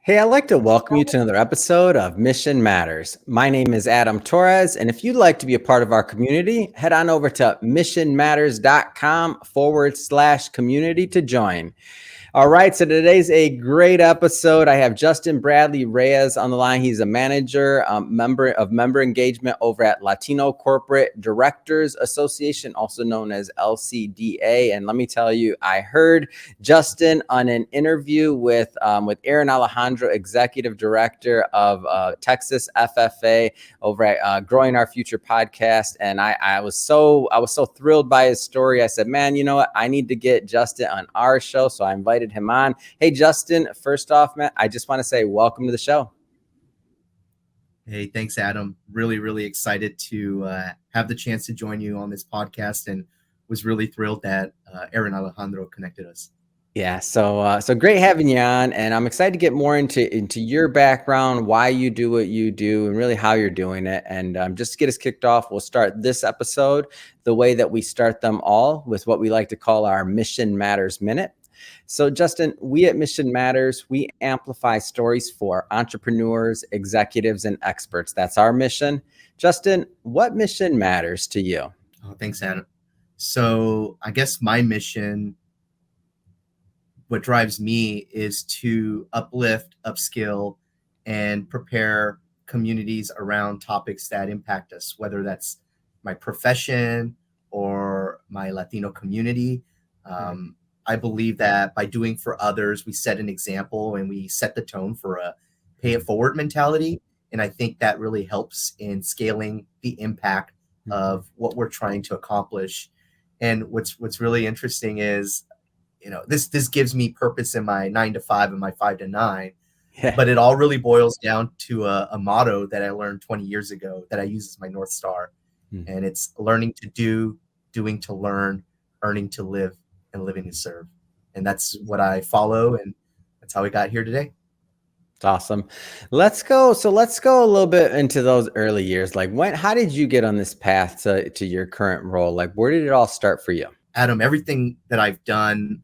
Hey, I'd like to welcome you to another episode of Mission Matters. My name is Adam Torres, and if you'd like to be a part of our community, head on over to missionmatters.com/community to join. All right, so today's a great episode. I have Justin Bradley Reyes on the line. He's a manager, member engagement over at Latino Corporate Directors Association, also known as LCDA. And let me tell you, I heard Justin on an interview with Aaron Alejandro, Executive Director of Texas FFA over at Growing Our Future podcast, and I was so thrilled by his story. I said, man, you know what? I need to get Justin on our show, so I invited him on. Hey, Justin, first off, man, I just want to say welcome to the show. Hey, thanks, Adam. Really excited to have the chance to join you on this podcast, and was really thrilled that Aaron Alejandro connected us. Yeah, so great having you on, and I'm excited to get more into your background, why you do what you do, and really how you're doing it. And just to get us kicked off, we'll start this episode the way that we start them all, with what we like to call our Mission Matters Minute. So, Justin, we at Mission Matters, we amplify stories for entrepreneurs, executives, and experts. That's our mission. Justin, what mission matters to you? Oh, thanks, Adam. So I guess my mission, what drives me, is to uplift, upskill, and prepare communities around topics that impact us, whether that's my profession or my Latino community. I believe that by doing for others, we set an example and we set the tone for a pay it forward mentality. And I think that really helps in scaling the impact of what we're trying to accomplish. And what's really interesting is, this gives me purpose in my 9 to 5 and my 5 to 9. Yeah. But it all really boils down to a motto that I learned 20 years ago that I use as my North Star. And it's learning to do, doing to learn, earning to live, and living to serve. And that's what I follow, and that's how we got here today. It's awesome. Let's go a little bit into those early years. Like, how did you get on this path to your current role? Like, where did it all start for you? Adam, everything that I've done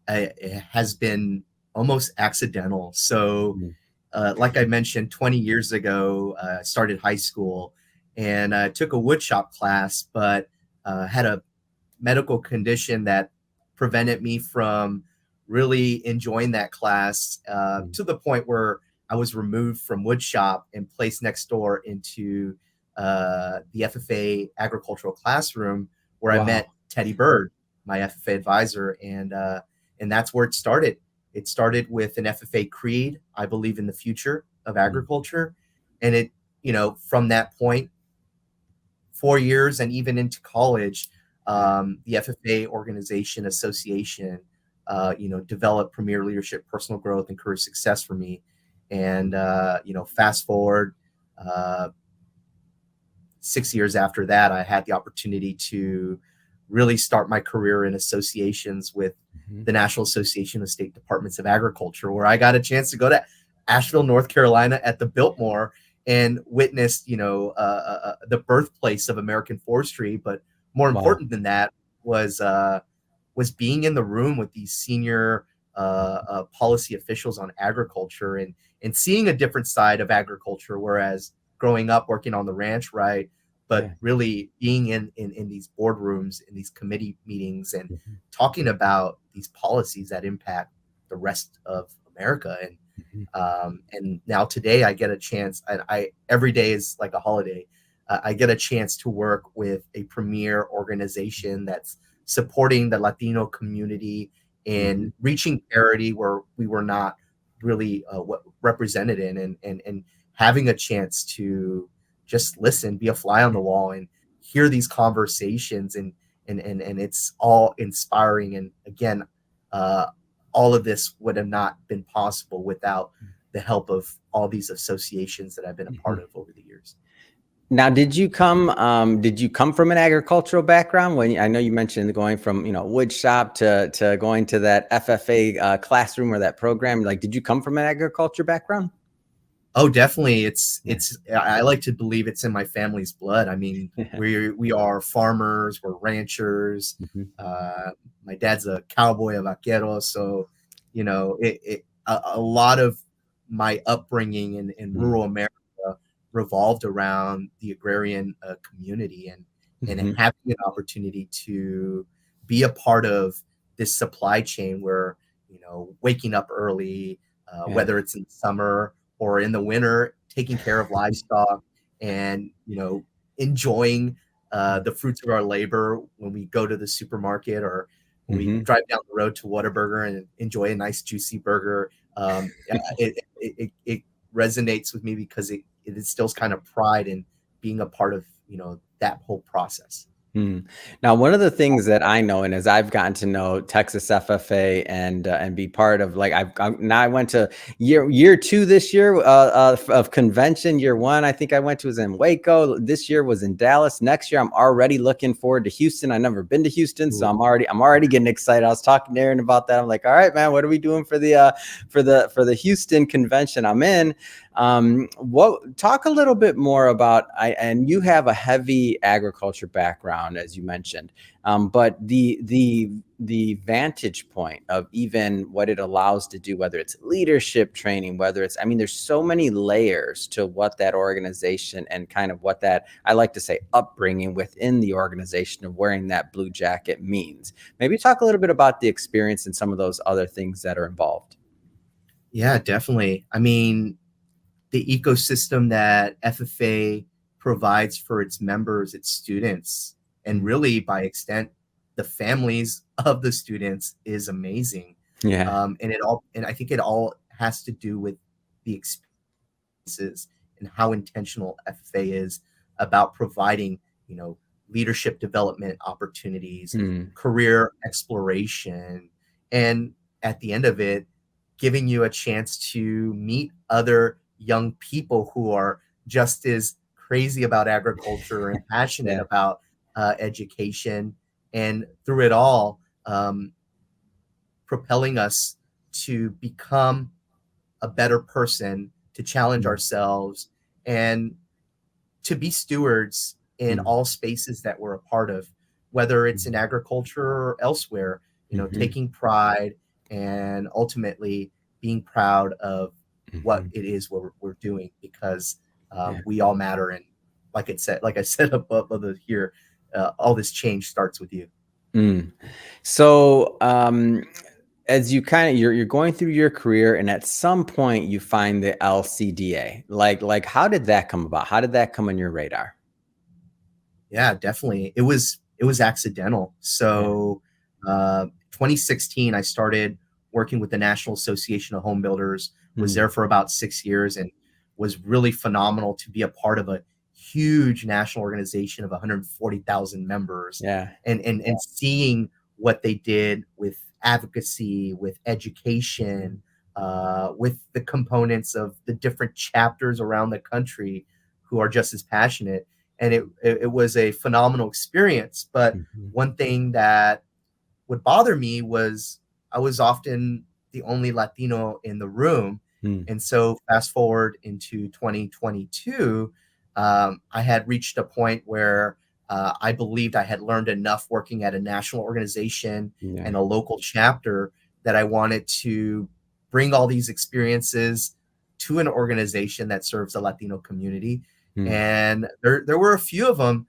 has been almost accidental. So like I mentioned, 20 years ago, I started high school, and I took a woodshop class, but had a medical condition that prevented me from really enjoying that class, to the point where I was removed from woodshop and placed next door into the FFA agricultural classroom, where I met Teddy Bird, my FFA advisor, and that's where it started. It started with an FFA creed: I believe in the future of agriculture. And it, from that point, 4 years and even into college, the FFA organization association, developed premier leadership, personal growth, and career success for me. And, fast forward 6 years after that, I had the opportunity to really start my career in associations with the National Association of State Departments of Agriculture, where I got a chance to go to Asheville, North Carolina at the Biltmore and witnessed, the birthplace of American forestry. But more important than that was being in the room with these senior policy officials on agriculture, and seeing a different side of agriculture. Whereas growing up working on the ranch, right, but really being in these boardrooms, in these committee meetings, and talking about these policies that impact the rest of America. And now today I get a chance, and every day is like a holiday. I get a chance to work with a premier organization that's supporting the Latino community in reaching parity where we were not really represented in, and having a chance to just listen, be a fly on the wall, and hear these conversations, and it's all inspiring. And again, all of this would have not been possible without the help of all these associations that I've been a part of over the years. Now, did you come from an agricultural background? When I know you mentioned going from, wood shop to going to that FFA classroom or that program, like, did you come from an agriculture background? Oh, definitely. I like to believe it's in my family's blood. I mean, we are farmers, we're ranchers. My dad's a cowboy, a vaquero. So, a lot of my upbringing in rural America revolved around the agrarian community, and having an opportunity to be a part of this supply chain where, waking up early, whether it's in the summer or in the winter, taking care of livestock, and enjoying the fruits of our labor when we go to the supermarket, or when we drive down the road to Whataburger and enjoy a nice juicy burger. It resonates with me because it instills kind of pride in being a part of that whole process. Now, one of the things that I know, and as I've gotten to know Texas FFA and be part of, like, I went to year 2 this year of convention. Year 1, I think I went to, was in Waco. This year was in Dallas. Next year, I'm already looking forward to Houston. I've never been to Houston, so I'm already getting excited. I was talking to Aaron about that. I'm like, all right, man, what are we doing for the Houston convention I'm in? Talk a little bit more about, and you have a heavy agriculture background, as you mentioned, but the vantage point of even what it allows to do, whether it's leadership training, whether it's, there's so many layers to what that organization and kind of what that, I like to say, upbringing within the organization of wearing that blue jacket means. Maybe talk a little bit about the experience and some of those other things that are involved. Yeah, definitely. The ecosystem that FFA provides for its members, its students, and really by extent, the families of the students is amazing. Yeah. And I think it all has to do with the experiences and how intentional FFA is about providing, leadership development opportunities, career exploration, and at the end of it, giving you a chance to meet other young people who are just as crazy about agriculture and passionate about education, and through it all, propelling us to become a better person, to challenge ourselves, and to be stewards in all spaces that we're a part of, whether it's in agriculture or elsewhere, taking pride and ultimately being proud of what it is we're doing, because we all matter. And like I said above here, all this change starts with you. So as you you're going through your career, and at some point you find the LCDA, like how did that come about? How did that come on your radar? Yeah, definitely. It was accidental. So 2016, I started working with the National Association of Home Builders, was there for about 6 years, and was really phenomenal to be a part of a huge national organization of 140,000 members. And seeing what they did with advocacy, with education, with the components of the different chapters around the country who are just as passionate. And it was a phenomenal experience. But one thing that would bother me was I was often the only Latino in the room. And so fast forward into 2022, I had reached a point where I believed I had learned enough working at a national organization and a local chapter that I wanted to bring all these experiences to an organization that serves the Latino community. And there were a few of them,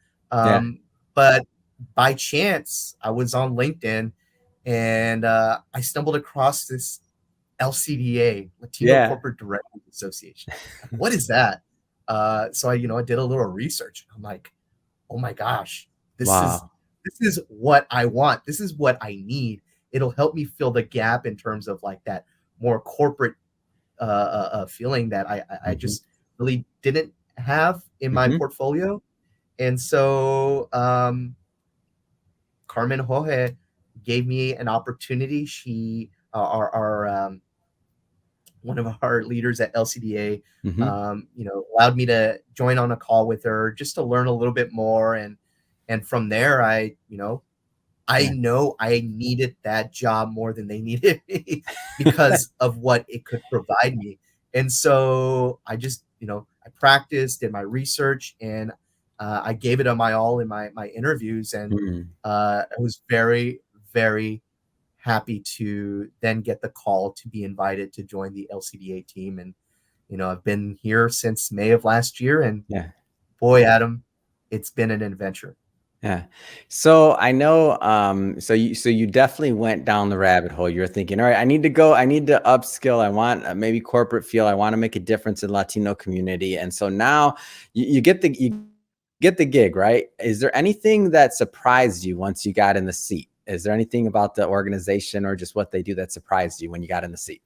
but by chance, I was on LinkedIn, and I stumbled across this LCDA, Latino Corporate Directors Association. What is that? So I did a little research. I'm like, oh my gosh, this is what I want. This is what I need. It'll help me fill the gap in terms of like that more corporate feeling that I just really didn't have in my portfolio. And so Carmen Jorge gave me an opportunity. She our one of our leaders at LCDA, allowed me to join on a call with her just to learn a little bit more. And from there, I know I needed that job more than they needed me because of what it could provide me. And so I just, I practiced, did my research, and I gave it my all in my interviews. And I was very, very happy to then get the call to be invited to join the LCDA team. And I've been here since May of last year, and Yeah. boy, Adam, it's been an adventure. Yeah. So I know, so you definitely went down the rabbit hole. You're thinking, all right, I need to upskill. I want maybe corporate feel. I want to make a difference in Latino community. And so now you get the gig, right? Is there anything that surprised you once you got in the seat? Is there anything about the organization or just what they do that surprised you when you got in the seat?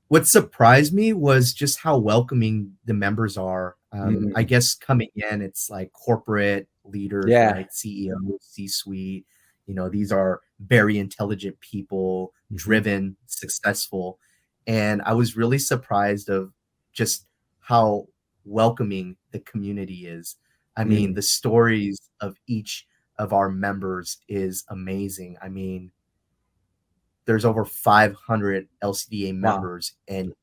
What surprised me was just how welcoming the members are. I Mm, guess coming in, it's like corporate leaders, yeah. right? CEO, C-suite. These are very intelligent people, Mhm. driven, successful. And I was really surprised of just how welcoming the community is. I mean, Mm, the stories of each of our members is amazing. I mean, there's over 500 LCDA wow. members, and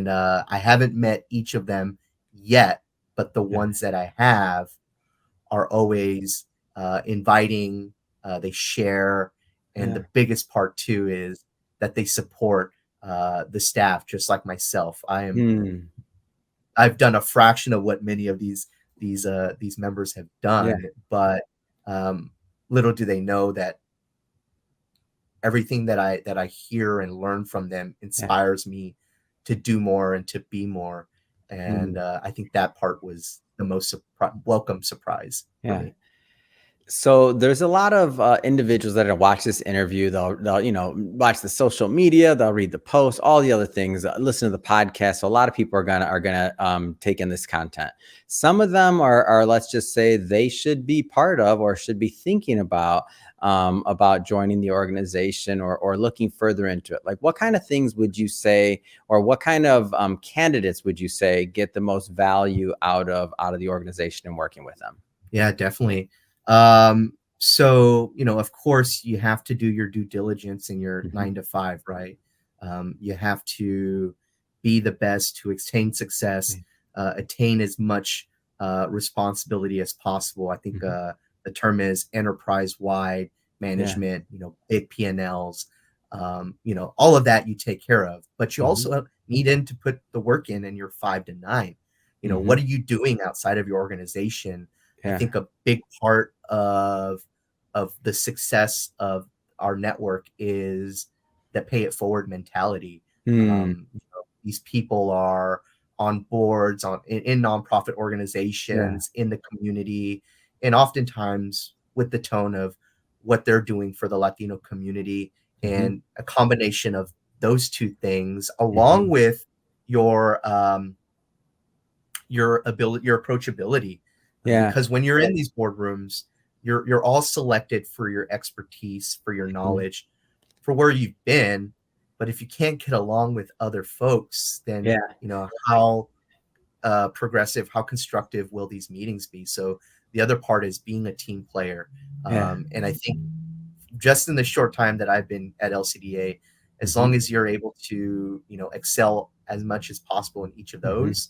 I haven't met each of them yet, but the Yeah. ones that I have are always inviting. They share, and Yeah. the biggest part too is that they support the staff, just like myself. Mm, I've done a fraction of what many of these members have yeah. done, but um, little do they know that everything that I hear and learn from them Yeah. inspires me to do more and to be more. And Mm, I think that part was the most welcome surprise for yeah. me. So there's a lot of individuals that watch this interview. They'll watch the social media, they'll read the posts, all the other things, listen to the podcast. So a lot of people are gonna take in this content. Some of them are let's just say they should be part of or should be thinking about joining the organization or looking further into it. Like what kind of things would you say, or what kind of candidates would you say get the most value out of the organization and working with them? Yeah, definitely. So, of course, you have to do your due diligence in your Mhm. 9 to 5, right? You have to be the best to attain success, attain as much responsibility as possible. I think Mhm. the term is enterprise-wide Yeah. management, big P&Ls, all of that you take care of. But you Mhm. also need to put the work in your 5 to 9. What Mhm. are you doing outside of your organization? I Yeah. think a big part of the success of our network is the pay it forward mentality. Mm. These people are on boards, in nonprofit Yeah. organizations, in the community, and oftentimes with the tone of what they're doing for the Latino community, Mhm. and a combination of those two things, along Mhm. with your your approachability, Yeah. because when you're in these boardrooms, you're all selected for your expertise, for your Mhm. knowledge, for where you've been. But if you can't get along with other folks, then Yeah. how progressive, how constructive will these meetings be? So the other part is being a team player. Yeah. And I think just in the short time that I've been at LCDA, as long Mhm. as you're able to, excel as much as possible in each of Mhm. those,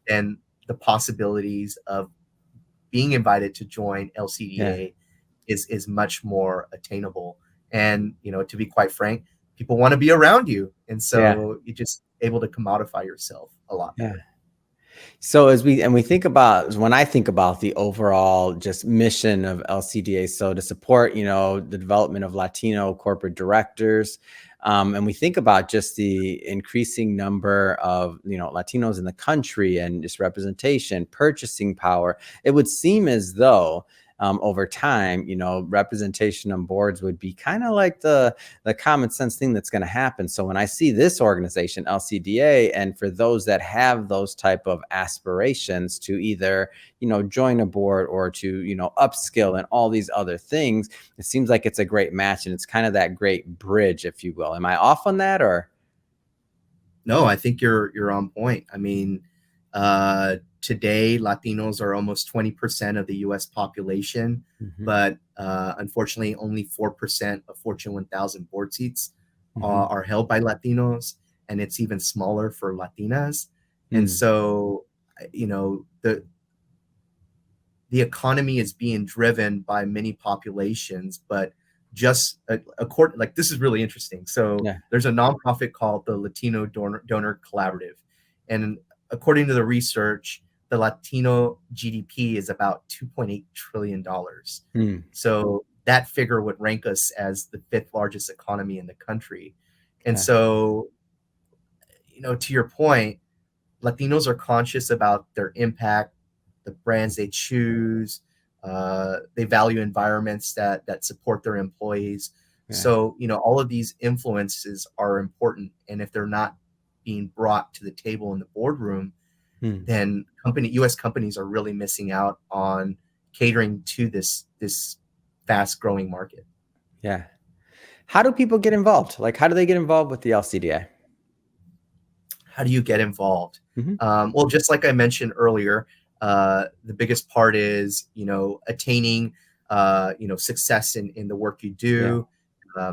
then the possibilities of being invited to join Yeah. LCDA is much more attainable. And to be quite frank, people want to be around you, and Yeah. so you're just able to commodify yourself a lot Yeah. better. So we think about, when I think about the overall just mission of LCDA, so to support, the development of Latino corporate directors, and we think about just the increasing number of, Latinos in the country and just representation, purchasing power, it would seem as though over time, representation on boards would be kind of like the common sense thing that's going to happen. So when I see this organization, LCDA, and for those that have those type of aspirations to either, join a board or to, upskill and all these other things, it seems like it's a great match and it's kind of that great bridge, if you will. Am I off on that or? No, I think you're on point. I mean, today Latinos are almost 20% of the U.S. population, Mhm. but unfortunately, only 4% of Fortune 1000 board seats Mhm. are held by Latinos, and it's even smaller for Latinas. And Mm. so, the economy is being driven by many populations, but like, this is really interesting. So Yeah. there's a nonprofit called the Latino Donor Collaborative, and according to the research, the Latino GDP is about $2.8 trillion. Mm. So that figure would rank us as the 5th largest economy in the country. And Yeah. so, to your point, Latinos are conscious about their impact, the brands they choose. They value environments that support their employees. Yeah. So, all of these influences are important. And if they're not being brought to the table in the boardroom, Mm. then U.S. companies are really missing out on catering to this fast growing market. Yeah. How do people get involved? Like, how do they get involved with the LCDA? How do you get involved? Mm-hmm. Well, just like I mentioned earlier, the biggest part is, attaining, success in the work you do. Yeah.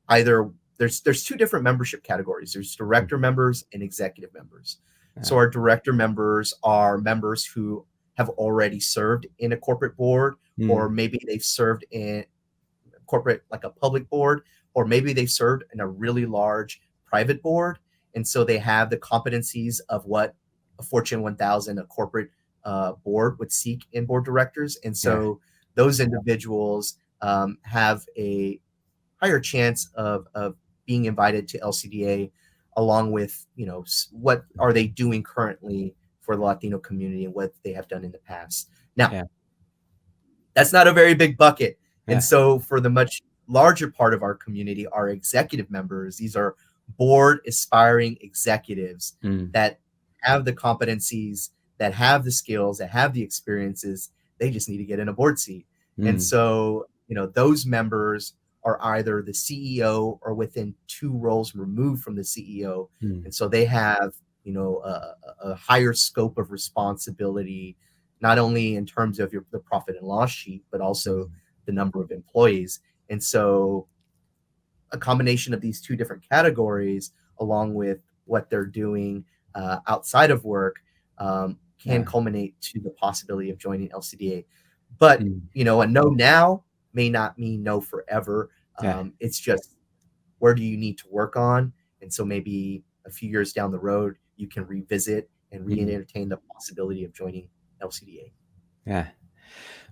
Either there's 2 different membership categories. There's director members and executive members. Yeah. So our director members are members who have already served in a corporate board, or maybe they've served in corporate, like a public board, or maybe they've served in a really large private board. And so they have the competencies of what a Fortune 1000, a corporate board would seek in board directors. And so those individuals have a higher chance of being invited to LCDA, along with, what are they doing currently for the Latino community and what they have done in the past. Now, that's not a very big bucket. And so for the much larger part of our community, our executive members, these are board aspiring executives that have the competencies, that have the skills, that have the experiences. They just need to get in a board seat. And so, those members are either the CEO or within 2 roles removed from the CEO. And so they have, a higher scope of responsibility, not only in terms of the profit and loss sheet, but also the number of employees. And so a combination of these 2 different categories, along with what they're doing outside of work, can culminate to the possibility of joining LCDA. But, a no now may not mean no forever. It's just, where do you need to work on? And so maybe a few years down the road, you can revisit and re-entertain the possibility of joining LCDA. Yeah.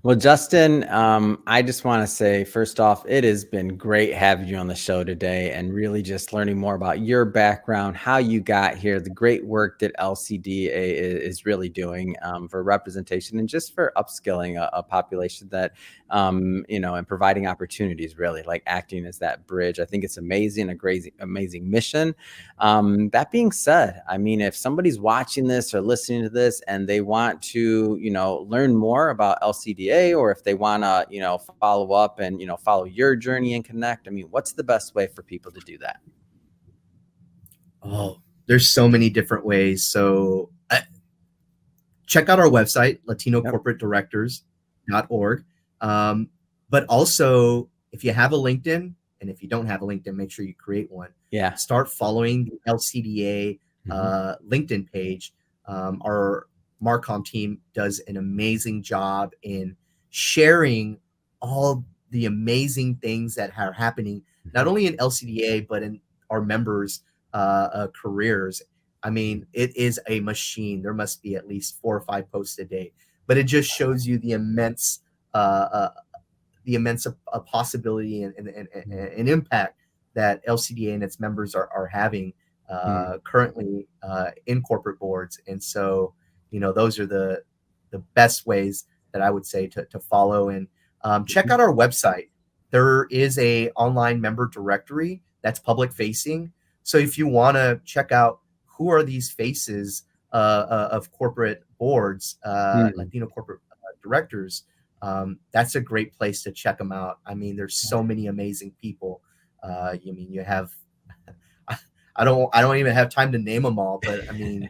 Well, Justin, I just want to say, first off, it has been great having you on the show today and really just learning more about your background, how you got here, the great work that LCDA is really doing for representation and just for upskilling a population that, and providing opportunities, really, like acting as that bridge. I think it's amazing, amazing mission. That being said, I mean, if somebody's watching this or listening to this and they want to, learn more about LCDA, or if they want to, follow up and, follow your journey and connect, I mean, what's the best way for people to do that? Oh, there's so many different ways. So check out our website, LatinoCorporateDirectors.org. But also, if you have a LinkedIn, and if you don't have a LinkedIn, make sure you create one. Start following the LCDA LinkedIn page. Our Marcom team does an amazing job in sharing all the amazing things that are happening, not only in LCDA, but in our members' careers. I mean, it is a machine. There must be at least 4 or 5 posts a day, but it just shows you the immense possibility and impact that LCDA and its members are having currently in corporate boards. And so, those are the best ways that I would say to follow. And check out our website. There is a online member directory that's public facing. So if you want to check out who are these faces of corporate boards, Latino corporate directors, that's a great place to check them out. I mean, there's so many amazing people. You have, I don't even have time to name them all, but I mean,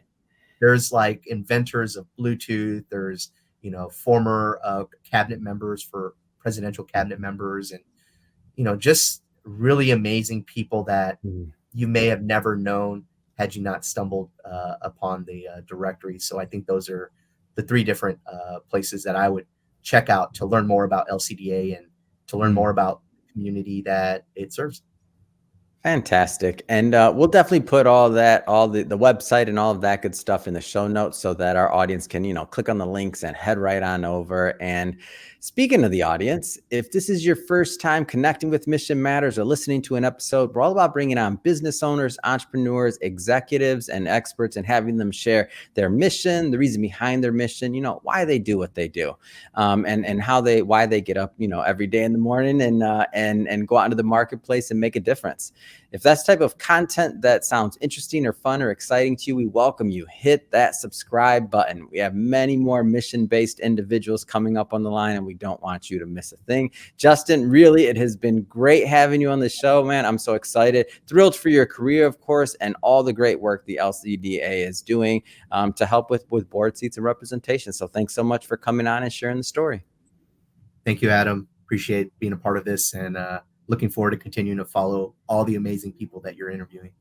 there's like inventors of Bluetooth. There's, former cabinet members for presidential cabinet members, and, just really amazing people that you may have never known had you not stumbled upon the directory. So I think those are the 3 different places that I would check out to learn more about LCDA and to learn more about community that it serves. Fantastic. And we'll definitely put all that, all the website and all of that good stuff in the show notes so that our audience can, click on the links and head right on over. And speaking of the audience, if this is your first time connecting with Mission Matters or listening to an episode, we're all about bringing on business owners, entrepreneurs, executives, and experts and having them share their mission, the reason behind their mission, why they do what they do, and why they get up, every day in the morning and go out into the marketplace and make a difference. If that's the type of content that sounds interesting or fun or exciting to you, we welcome you. Hit that subscribe button. We have many more mission-based individuals coming up on the line, and we don't want you to miss a thing. Justin, really, it has been great having you on the show, man. I'm so excited. Thrilled for your career, of course, and all the great work the LCDA is doing to help with board seats and representation. So thanks so much for coming on and sharing the story. Thank you, Adam. Appreciate being a part of this, and looking forward to continuing to follow all the amazing people that you're interviewing.